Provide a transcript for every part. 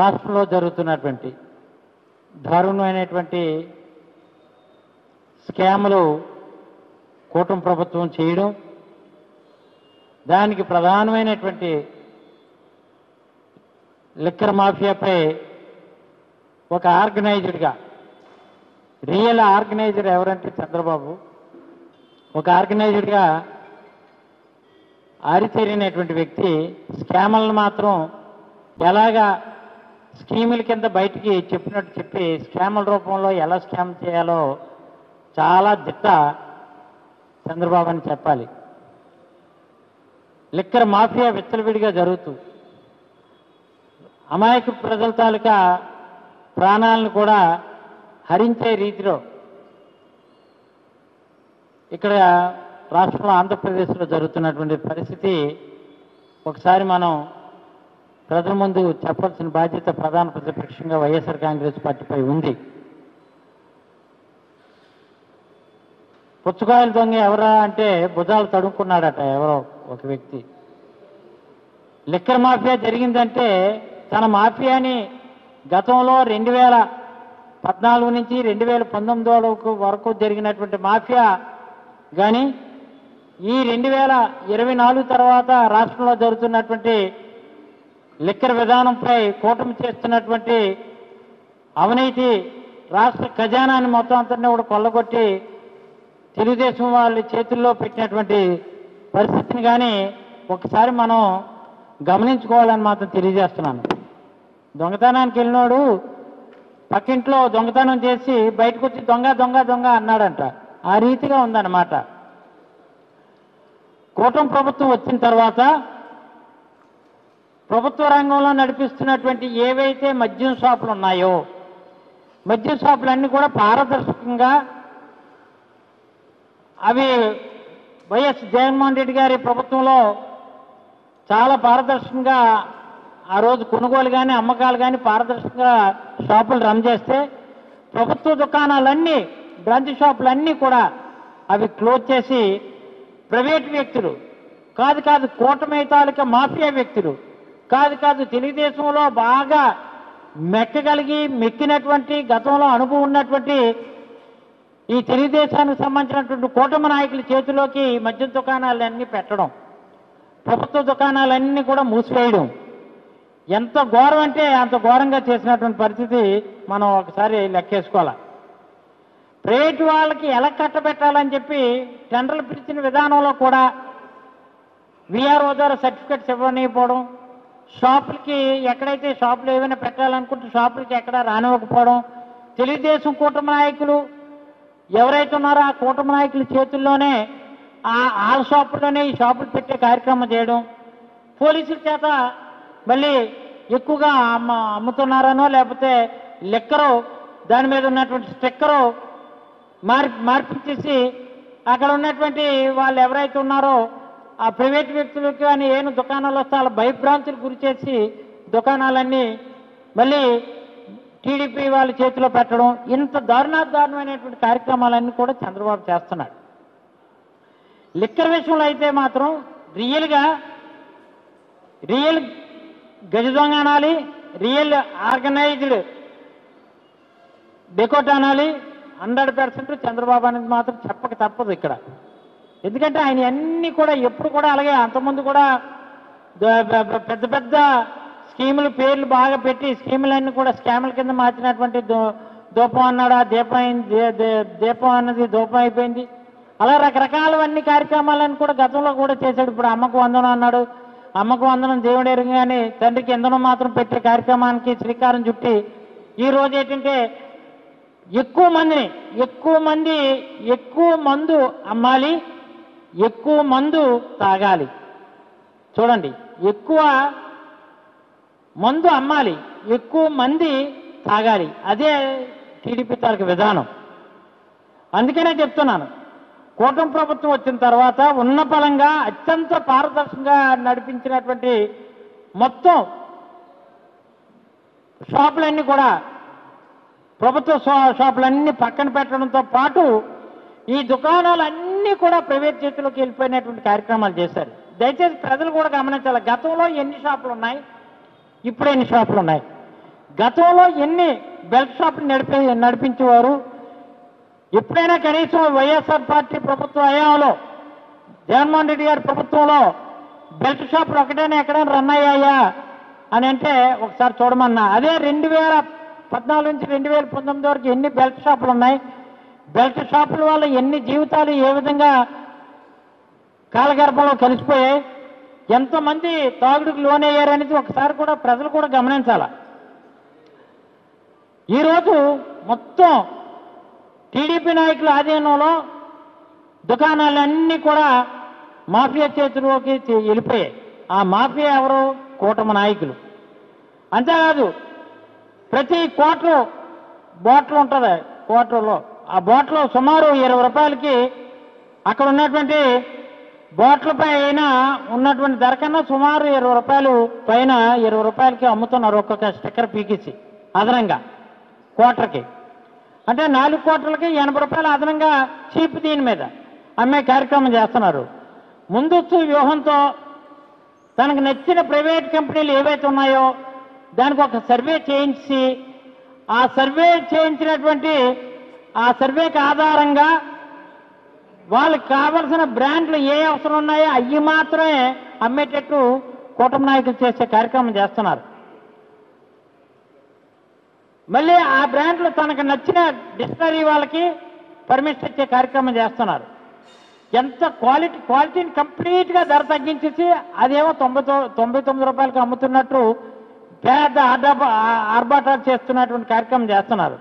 రాష్ట్రంలో జరుగుతున్నటువంటి దారుణమైనటువంటి స్కాములు కూటమి ప్రభుత్వం చేయడం, దానికి ప్రధానమైనటువంటి లిక్కర్ మాఫియాపై ఒక ఆర్గనైజ్డ్గా, రియల్ ఆర్గనైజర్ ఎవరంటే చంద్రబాబు, ఒక ఆర్గనైజ్డ్గా ఆరితేరినటువంటి వ్యక్తి స్కాములను మాత్రం ఎలాగా స్కీముల కింద బయటికి చెప్పినట్టు చెప్పి స్కాముల రూపంలో ఎలా స్కామ్ చేయాలో చాలా దిట్ట చంద్రబాబు అని చెప్పాలి. లిక్కర్ మాఫియా విచ్చలవిడిగా జరుగుతూ అమాయక ప్రజల తాలూకా ప్రాణాలను కూడా హరించే రీతిలో ఇక్కడ రాష్ట్రంలో ఆంధ్రప్రదేశ్లో జరుగుతున్నటువంటి పరిస్థితి ఒకసారి మనం ప్రజల ముందు చెప్పాల్సిన బాధ్యత ప్రధాన ప్రతిపక్షంగా వైఎస్ఆర్ కాంగ్రెస్ పార్టీపై ఉంది. పుచ్చకాయల దొంగ ఎవరా అంటే భుజాలు తడుముకున్నాడట ఎవరో ఒక వ్యక్తి. లిక్కర్ మాఫియా జరిగిందంటే తన మాఫియాని గతంలో 2014 నుంచి 2019 వరకు జరిగినటువంటి మాఫియా కానీ ఈ 2024 తర్వాత రాష్ట్రంలో జరుగుతున్నటువంటి లిక్కర్ విధానంపై కూటమి చేస్తున్నటువంటి అవినీతి రాష్ట్ర ఖజానాన్ని మొత్తం అంతా కూడా కొల్లగొట్టి తెలుగుదేశం వాళ్ళ చేతుల్లో పెట్టినటువంటి పరిస్థితిని కానీ ఒకసారి మనం గమనించుకోవాలని మాత్రం తెలియజేస్తున్నాను. దొంగతనానికి వెళ్ళినోడు పక్కింట్లో దొంగతనం చేసి బయటకు వచ్చి దొంగ దొంగ దొంగ అన్నాడంట. ఆ రీతిగా ఉందన్నమాట. కూటమి ప్రభుత్వం వచ్చిన తర్వాత ప్రభుత్వ రంగంలో నడిపిస్తున్నటువంటి ఏవైతే మద్యం షాపులు ఉన్నాయో మద్యం షాపులన్నీ కూడా పారదర్శకంగా అవి వైఎస్ జగన్మోహన్ రెడ్డి గారి ప్రభుత్వంలో చాలా పారదర్శకంగా ఆ రోజు కొనుగోలు కానీ అమ్మకాలు కానీ పారదర్శకంగా షాపులు రన్ చేస్తే ప్రభుత్వ దుకాణాలన్నీ బ్రాంచ్ షాపులన్నీ కూడా అవి క్లోజ్ చేసి ప్రైవేట్ వ్యక్తులు కాదు కూటమి తాలూకా మాఫియా వ్యక్తులు కాదు తెలుగుదేశంలో బాగా మెక్కినటువంటి గతంలో అనుభవం ఉన్నటువంటి ఈ తెలుగుదేశానికి సంబంధించినటువంటి కూటమి నాయకుల చేతిలోకి మద్యం దుకాణాలన్నీ పెట్టడం, ప్రభుత్వ దుకాణాలన్నీ కూడా మూసివేయడం ఎంత ఘోరం అంటే అంత ఘోరంగా చేసినటువంటి పరిస్థితి మనం ఒకసారి లెక్కేసుకోవాలి. ప్రైవేటు వాళ్ళకి ఎలా కట్టబెట్టాలని చెప్పి టెండర్లు పిలిచిన విధానంలో కూడా విఆర్ఓ ద్వారా సర్టిఫికెట్స్ ఇవ్వనివ్వకపోవడం, షాపులకి ఎక్కడైతే షాపులు ఏమైనా పెట్టాలనుకుంటే షాపులకి ఎక్కడ రానివ్వకపోవడం, తెలుగుదేశం కూటమి నాయకులు ఎవరైతే ఉన్నారో ఆ కూటమి నాయకుల చేతుల్లోనే ఆ షాపుల్లోనే ఈ షాపులు పెట్టే కార్యక్రమం చేయడం, పోలీసుల చేత మళ్ళీ ఎక్కువగా అమ్ముతున్నారనో లేకపోతే లిక్కరు దాని మీద ఉన్నటువంటి స్టిక్కరు మార్పించేసి అక్కడ ఉన్నటువంటి వాళ్ళు ఎవరైతే ఉన్నారో ఆ ప్రైవేట్ వ్యక్తులకు కానీ ఏను దుకాణాలు వస్తే వాళ్ళ భయభ్రాంతులు గురి చేసి దుకాణాలన్నీ మళ్ళీ టీడీపీ వాళ్ళ చేతిలో పెట్టడం, ఇంత దారుణమైనటువంటి కార్యక్రమాలన్నీ కూడా చంద్రబాబు చేస్తున్నాడు. లిక్కర్ విషయంలో అయితే మాత్రం రియల్ గజ దొంగ అనాలి, రియల్ ఆర్గనైజ్డ్ డెకోట్ అనాలి. 100% చంద్రబాబు అనేది మాత్రం చెప్పక తప్పదు ఇక్కడ. ఎందుకంటే ఆయన అన్నీ కూడా ఎప్పుడు కూడా అలాగే అంతకుముందు కూడా పెద్ద పెద్ద స్కీములు పేర్లు బాగా పెట్టి స్కీములన్నీ కూడా స్కాముల కింద మార్చినటువంటి దూపం అన్నాడు, దీపం అన్నది దూపం అయిపోయింది. అలా రకరకాలవన్నీ కార్యక్రమాలన్నీ కూడా గతంలో కూడా చేశాడు. ఇప్పుడు అమ్మకు వందనం అన్నాడు, అమ్మకు వందనం దేవుడు ఎరుగని తండ్రికి ఇంధనం మాత్రం పెట్టే కార్యక్రమానికి శ్రీకారం చుట్టి ఈ రోజు ఏంటంటే ఎక్కువ మందు అమ్మాలి, ఎక్కువ మందు తాగాలి. చూడండి, ఎక్కువ మందు అమ్మాలి, ఎక్కువ మంది తాగాలి. అదే టీడీపీ తాలూకు విధానం. అందుకనే చెప్తున్నాను, కూటమి ప్రభుత్వం వచ్చిన తర్వాత ఉన్న పరంగా అత్యంత పారదర్శకంగా నడిపించినటువంటి మొత్తం షాపులన్నీ కూడా ప్రభుత్వ షాపులన్నీ పక్కన పెట్టడంతో పాటు ఈ దుకాణాలన్నీ కూడా ప్రైవేట్ చేతిలోకి వెళ్ళిపోయినటువంటి కార్యక్రమాలు చేశారు. దయచేసి ప్రజలు కూడా గమనించాలి, గతంలో ఎన్ని షాపులు ఉన్నాయి, ఇప్పుడు ఎన్ని షాపులు ఉన్నాయి. గతంలో ఎన్ని బెల్ట్ షాపులు నడిపించేవారు? ఎప్పుడైనా కనీసం వైఎస్ఆర్ పార్టీ ప్రభుత్వ హయాంలో జగన్మోహన్ రెడ్డి గారి ప్రభుత్వంలో బెల్ట్ షాపులు ఒకటైనా ఎక్కడైనా రన్ అయ్యాయా అని అంటే ఒకసారి చూడమన్నా. అదే 2014 నుంచి 2019 వరకు ఎన్ని బెల్ట్ షాపులు ఉన్నాయి? బెల్ట్ షాపుల వల్ల ఎన్ని జీవితాలు ఏ విధంగా కాలగర్భంలో కలిసిపోయాయి? ఎంతమంది తాగుడుకు లోనయ్యారనేది ఒకసారి కూడా ప్రజలు కూడా గమనించాల. ఈరోజు మొత్తం టీడీపీ నాయకుల ఆధీనంలో దుకాణాలన్నీ కూడా మాఫియా చేతిలోకి వెళ్ళిపోయాయి. ఆ మాఫియా ఎవరు? కూటమి నాయకులు. అంతేకాదు ప్రతి క్వార్టర్ బాటిల్ ఉంటుంది, క్వార్టర్లో ఆ బాటిల్ సుమారు 20 రూపాయలకి అక్కడ ఉన్నటువంటి బాటిల్ పైన ఉన్నటువంటి ధర కన్నా సుమారు 20 రూపాయలు పైన 20 రూపాయలకి అమ్ముతున్నారు ఒక్కొక్క స్టిక్కర్ పీకిసి అదనంగా క్వార్టర్కి. అంటే 4 క్వార్టర్లకి 80 రూపాయలు అదనంగా చీప్ దీని మీద అమ్మే కార్యక్రమం చేస్తున్నారు. ముందస్తు వ్యూహంతో తనకు నచ్చిన ప్రైవేట్ కంపెనీలు ఏవైతే ఉన్నాయో దానికి ఒక సర్వే చేయించి ఆ సర్వే చేయించినటువంటి ఆ సర్వేకి ఆధారంగా వాళ్ళకి కావలసిన బ్రాండ్లు ఏ అవసరం ఉన్నాయో అవి మాత్రమే అమ్మేటట్టు కూటమి నాయకులు చేసే కార్యక్రమం చేస్తున్నారు. మళ్ళీ ఆ బ్రాండ్లు తనకు నచ్చిన డిస్టరీ వాళ్ళకి పర్మిషన్ ఇచ్చే కార్యక్రమం చేస్తున్నారు. ఎంత క్వాలిటీని కంప్లీట్గా ధర తగ్గించేసి అదేమో 99 రూపాయలకి అమ్ముతున్నట్టు పెద్ద ఆర్భాటాలు చేస్తున్నటువంటి కార్యక్రమం చేస్తున్నారు.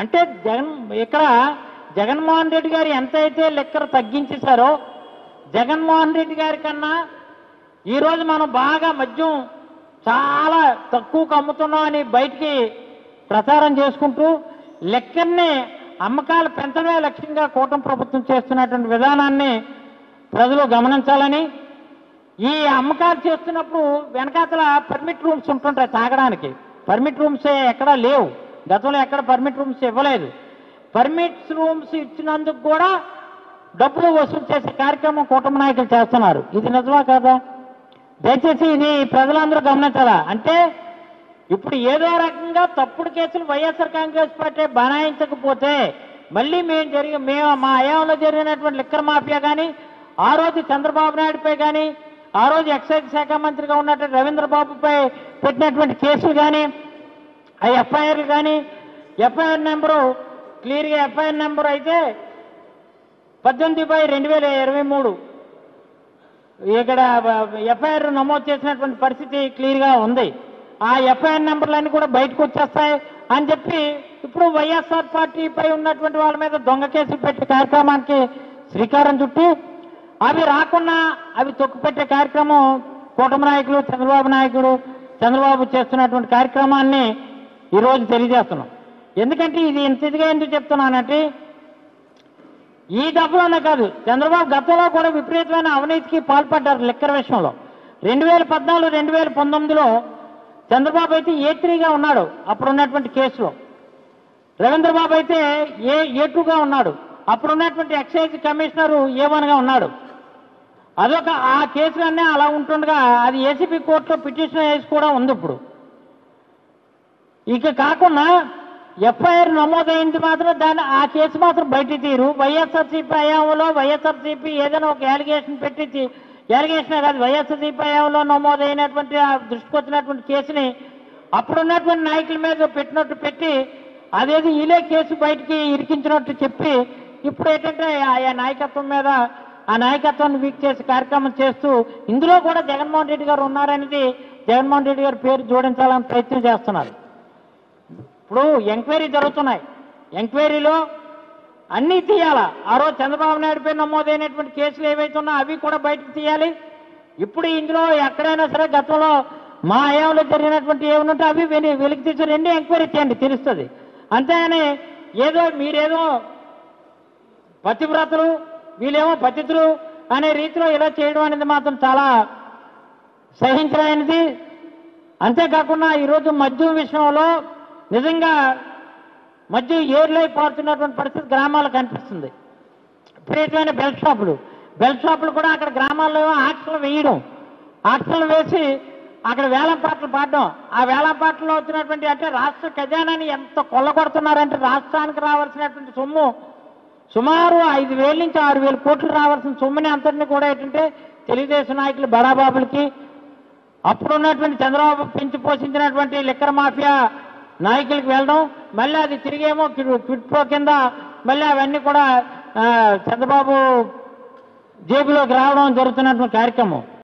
అంటే ఇక్కడ జగన్మోహన్ రెడ్డి గారు ఎంతైతే లెక్కలు తగ్గించేశారో జగన్మోహన్ రెడ్డి గారి కన్నా ఈరోజు మనం బాగా మద్యం చాలా తక్కువకు అమ్ముతున్నాం అని బయటికి ప్రచారం చేసుకుంటూ లెక్కల్ని అమ్మకాలు పెంచడమే లక్ష్యంగా కూటమి ప్రభుత్వం చేస్తున్నటువంటి విధానాన్ని ప్రజలు గమనించాలని, ఈ అమ్మకాలు చేస్తున్నప్పుడు వెనకాతల పర్మిట్ రూమ్స్ ఉంటుంటాయి తాగడానికి. పర్మిట్ రూమ్స్ ఎక్కడా లేవు, గతంలో ఎక్కడ పర్మిట్ రూమ్స్ ఇవ్వలేదు. పర్మిట్ రూమ్స్ ఇచ్చినందుకు కూడా డబ్బులు వసూలు చేసే కార్యక్రమం కూటమి నాయకులు చేస్తున్నారు. ఇది నిజమా కాదా? దయచేసి ఇది ప్రజలందరూ గమనించాలా. అంటే ఇప్పుడు ఏదో రకంగా తప్పుడు కేసులు వైఎస్ఆర్ కాంగ్రెస్ పార్టీ బనాయించకపోతే మళ్ళీ మేము మా హయాంలో జరిగినటువంటి లిక్కర్ మాఫియా కానీ, ఆ రోజు చంద్రబాబు నాయుడుపై కానీ, ఆ రోజు ఎక్సైజ్ శాఖ మంత్రిగా ఉన్నటువంటి రవీంద్రబాబుపై పెట్టినటువంటి కేసులు కానీ, ఆ ఎఫ్ఐఆర్లు కానీ, ఎఫ్ఐఆర్ నెంబరు క్లియర్గా ఎఫ్ఐఆర్ నెంబర్ అయితే 18/2023 ఇక్కడ ఎఫ్ఐఆర్ నమోదు చేసినటువంటి పరిస్థితి క్లియర్గా ఉంది. ఆ ఎఫ్ఐఆర్ నెంబర్లన్నీ కూడా బయటకు వచ్చేస్తాయి అని చెప్పి ఇప్పుడు వైఎస్ఆర్ పార్టీపై ఉన్నటువంటి వాళ్ళ మీద దొంగ కేసులు పెట్టే కార్యక్రమానికి శ్రీకారం చుట్టి అవి రాకుండా అవి తొక్కుపెట్టే కార్యక్రమం కూటమి నాయకులు చంద్రబాబు చేస్తున్నటువంటి కార్యక్రమాన్ని ఈరోజు తెలియజేస్తున్నాం. ఎందుకంటే ఇది ఇంతగా ఎందుకు చెప్తున్నానంటే ఈ దఫలోనే కాదు, చంద్రబాబు గతంలో కూడా విపరీతమైన అవినీతికి పాల్పడ్డారు లిక్కర్ విషయంలో. 2014, 2019లో చంద్రబాబు అయితే A3గా ఉన్నాడు అప్పుడు ఉన్నటువంటి కేసులో, రవీంద్రబాబు అయితే A2గా ఉన్నాడు, అప్పుడు ఉన్నటువంటి ఎక్సైజ్ కమిషనరు A1గా ఉన్నాడు. అదొక ఆ కేసులన్నీ అలా ఉంటుండగా అది ఏసీబీ కోర్టులో పిటిషన్ వేసి కూడా ఉంది. ఇప్పుడు ఇక కాకుండా ఎఫ్ఐఆర్ నమోదైంది మాత్రం ఆ కేసు మాత్రం బయట తీరు. వైఎస్ఆర్సీపీ హయాంలో వైఎస్ఆర్సీపీ ఏదైనా ఒక యాలిగేషన్ పెట్టి, యాలిగేషనే కాదు వైఎస్ఆర్సీపీ హయాంలో నమోదైనటువంటి ఆ దృష్టికి వచ్చినటువంటి కేసుని అప్పుడున్నటువంటి నాయకుల మీద పెట్టినట్టు పెట్టి అదేది ఈలే కేసు బయటికి ఇరికించినట్టు చెప్పి ఇప్పుడు ఏంటంటే ఆయా నాయకత్వం మీద ఆ నాయకత్వాన్ని వీక్ చేసే కార్యక్రమం చేస్తూ ఇందులో కూడా జగన్మోహన్ రెడ్డి గారు ఉన్నారనేది జగన్మోహన్ రెడ్డి గారి పేరు జోడించాలని ప్రయత్నం చేస్తున్నారు. ఇప్పుడు ఎంక్వైరీ జరుగుతున్నాయి, ఎంక్వైరీలో అన్నీ తీయాలా. ఆ రోజు చంద్రబాబు నాయుడు పేరు నమోదైనటువంటి కేసులు ఏవైతే ఉన్నా అవి కూడా బయటకు తీయాలి. ఇప్పుడు ఇందులో ఎక్కడైనా సరే గతంలో మా హయాంలో జరిగినటువంటి ఏమన్నా అవి వెలికి తీసి రెండే ఎంక్వైరీ చేయండి, తెలుస్తుంది. అంతేగాని మీరేదో పతివ్రతలు వీళ్ళేమో పతితులు అనే రీతిలో ఇలా చేయడం అనేది మాత్రం చాలా సహించలేనిది. అంతేకాకుండా ఈరోజు మద్యం విషయంలో నిజంగా మద్యం ఏర్లై పారుతున్నటువంటి పరిస్థితి గ్రామాలకు కనిపిస్తుంది. విపరీతమైన బెల్ట్ షాపులు కూడా అక్కడ గ్రామాల్లో ఆక్షలు వేయడం, ఆక్షలు వేసి అక్కడ వేలం పాటలు పాడడం, ఆ వేలం పాటల్లో వచ్చినటువంటి అంటే రాష్ట్ర ఖజానాని ఎంత కొల్లగొడుతున్నారంటే రాష్ట్రానికి రావాల్సినటువంటి సొమ్ము సుమారు 5,000 నుంచి 6,000 కోట్లు రావాల్సిన సొమ్ముని అంతటిని కూడా ఏంటంటే తెలుగుదేశం నాయకులు బడాబాబులకి అప్పుడున్నటువంటి చంద్రబాబు పెంచి పోషించినటువంటి లిక్కర్ మాఫియా నాయకులకు వెళ్ళడం, మళ్ళీ అది తిరిగేమో క్విట్ ప్రో కింద మళ్ళీ అవన్నీ కూడా చంద్రబాబు జేబులోకి రావడం జరుగుతున్నటువంటి కార్యక్రమం.